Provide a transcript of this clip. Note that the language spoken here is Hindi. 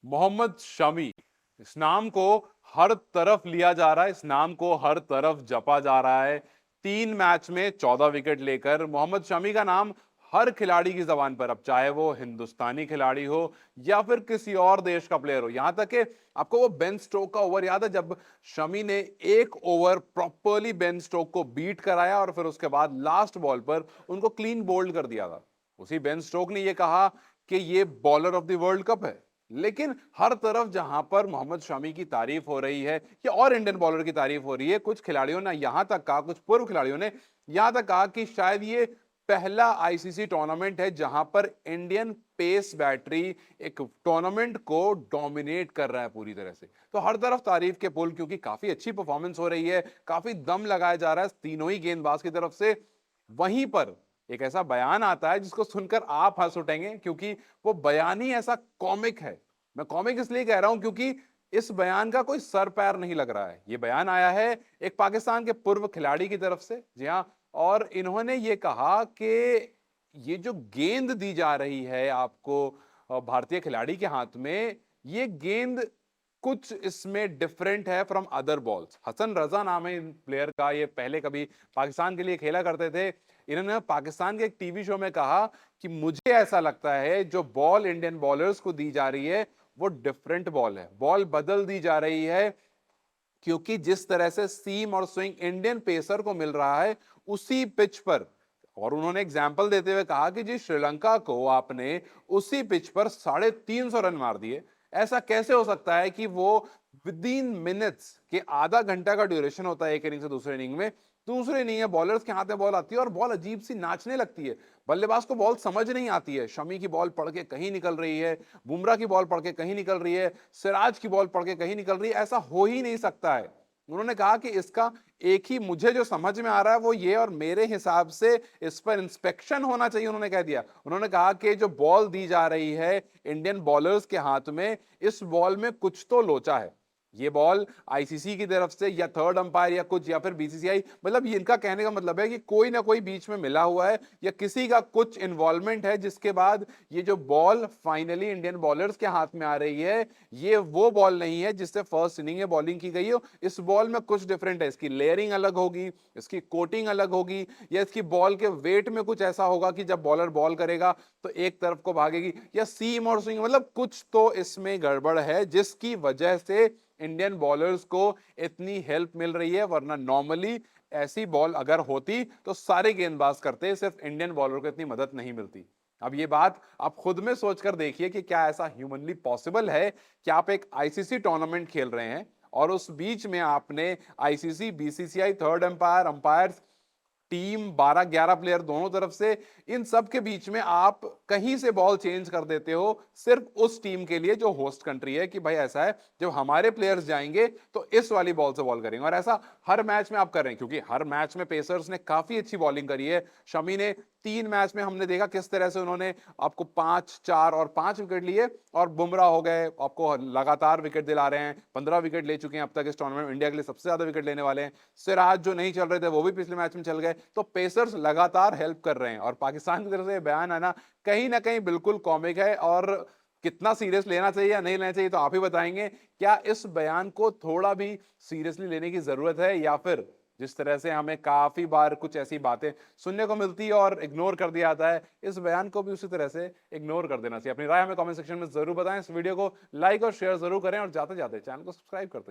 मोहम्मद शमी, इस नाम को हर तरफ लिया जा रहा है, इस नाम को हर तरफ जपा जा रहा है। 3 मैच में 14 विकेट लेकर मोहम्मद शमी का नाम हर खिलाड़ी की जबान पर, अब चाहे वो हिंदुस्तानी खिलाड़ी हो या फिर किसी और देश का प्लेयर हो। यहां तक कि आपको वो बेन स्टोक का ओवर याद है, जब शमी ने एक ओवर प्रॉपरली बेन स्टोक को बीट कराया और फिर उसके बाद लास्ट बॉल पर उनको क्लीन बोल्ड कर दिया था। उसी बेन स्टोक ने यह कहा कि ये bowler of the world cup है। लेकिन हर तरफ जहां पर मोहम्मद शमी की तारीफ हो रही है या और इंडियन बॉलर की तारीफ हो रही है, कुछ खिलाड़ियों ने यहां तक कहा, कुछ पूर्व खिलाड़ियों ने यहां तक कहा कि शायद ये पहला आईसीसी टूर्नामेंट है जहां पर इंडियन पेस बैटरी एक टूर्नामेंट को डोमिनेट कर रहा है पूरी तरह से। तो हर तरफ तारीफ के पुल, क्योंकि काफी अच्छी परफॉर्मेंस हो रही है, काफी दम लगाया जा रहा है तीनों ही गेंदबाज की तरफ से। वहीं पर एक ऐसा बयान आता है जिसको सुनकर आप हंस उठेंगे, क्योंकि वो बयान ही ऐसा कॉमिक है। मैं कॉमिक इसलिए कह रहा हूं क्योंकि इस बयान का कोई सर पैर नहीं लग रहा है। ये बयान आया है एक पाकिस्तान के पूर्व खिलाड़ी की तरफ से, जी हां, और इन्होंने ये कहा कि ये जो गेंद दी जा रही है आपको भारतीय खिलाड़ी के हाथ में, ये गेंद कुछ इसमें डिफरेंट है from other balls. Hasan Raza नाम है इन प्लेयर का, ये पहले कभी पाकिस्तान के लिए खेला करते थे। इन्होंने पाकिस्तान के एक टीवी शो में कहा कि मुझे ऐसा लगता है जो बॉल इंडियन बॉलर्स को दी जा रही है वो डिफरेंट बॉल है, बॉल बदल दी जा रही है, क्योंकि जिस तरह से सीम और स्विंग इंडियन पेसर को मिल रहा है उसी पिच पर। और उन्होंने एग्जाम्पल देते हुए कहा कि जी श्रीलंका को आपने उसी पिच पर 350 रन मार दिए, ऐसा कैसे हो सकता है कि वो विद इन मिनट्स के आधा घंटा का ड्यूरेशन होता है एक इनिंग से दूसरे इनिंग में, दूसरे इनिंग में बॉलर्स के हाथ में बॉल आती है और बॉल अजीब सी नाचने लगती है, बल्लेबाज को बॉल समझ नहीं आती है। शमी की बॉल पढ़ के कहीं निकल रही है, बुमराह की बॉल पढ़ के कहीं निकल रही है, सिराज की बॉल पढ़ के कहीं निकल रही है, ऐसा हो ही नहीं सकता है। उन्होंने कहा कि इसका एक ही मुझे जो समझ में आ रहा है वो ये, और मेरे हिसाब से इस पर इंस्पेक्शन होना चाहिए, उन्होंने कह दिया। उन्होंने कहा कि जो बॉल दी जा रही है इंडियन बॉलर्स के हाथ में, इस बॉल में कुछ तो लोचा है। ये बॉल आईसीसी की तरफ से या थर्ड अंपायर या कुछ या फिर बीसीसीआई, मतलब इनका कहने का मतलब है कि कोई ना कोई बीच में मिला हुआ है या किसी का कुछ इन्वॉल्वमेंट है, जिसके बाद ये जो बॉल फाइनली इंडियन बॉलर्स के हाथ में आ रही है, ये वो बॉल नहीं है जिससे फर्स्ट इनिंग में बॉलिंग की गई हो। इस बॉल में कुछ डिफरेंट है, इसकी लेयरिंग अलग होगी, इसकी कोटिंग अलग होगी, या इसकी बॉल के वेट में कुछ ऐसा होगा कि जब बॉलर बॉल करेगा तो एक तरफ को भागेगी, या सीम और स्विंग, मतलब कुछ तो इसमें गड़बड़ है जिसकी वजह से इंडियन बॉलर्स को इतनी हेल्प मिल रही है। वरना नॉर्मली ऐसी बॉल अगर होती तो सारे गेंदबाज करते, सिर्फ इंडियन बॉलर को इतनी मदद नहीं मिलती। अब ये बात आप खुद में सोचकर देखिए कि क्या ऐसा ह्यूमनली पॉसिबल है कि आप एक आईसीसी टूर्नामेंट खेल रहे हैं और उस बीच में आपने ICC, BCCI, third umpire, umpires, team 12-11 player दोनों तरफ से, इन सब के बीच में आप कहीं से बॉल चेंज कर देते हो सिर्फ उस टीम के लिए जो होस्ट कंट्री है, कि भाई ऐसा है जब हमारे प्लेयर्स जाएंगे तो इस वाली बॉल से बॉल करेंगे। और ऐसा हर मैच में आप कर रहे हैं, क्योंकि हर मैच में पेसर्स ने काफी अच्छी बॉलिंग करी है। शमी ने 3 मैच में हमने देखा किस तरह से उन्होंने आपको 5, 4 और 5 विकेट लिए, और बुमराह हो गए आपको लगातार विकेट दिला रहे हैं, 15 विकेट ले चुके हैं अब तक इस टूर्नामेंट में, इंडिया के लिए सबसे ज्यादा विकेट लेने वाले हैं। सिराज जो नहीं चल रहे थे वो भी पिछले मैच में चल गए, तो पेसर्स लगातार हेल्प कर रहे हैं। और पाकिस्तान की तरफ से बयान आना कहीं ना कहीं बिल्कुल कॉमिक है, और कितना सीरियस लेना चाहिए या नहीं लेना चाहिए तो आप ही बताएंगे। क्या इस बयान को थोड़ा भी सीरियसली लेने की जरूरत है, या फिर जिस तरह से हमें काफी बार कुछ ऐसी बातें सुनने को मिलती है और इग्नोर कर दिया जाता है, इस बयान को भी उसी तरह से इग्नोर कर देना चाहिए? अपनी राय हमें कमेंट सेक्शन में जरूर बताएं, इस वीडियो को लाइक और शेयर जरूर करें, और जाते जाते चैनल को सब्सक्राइब करते जाएं।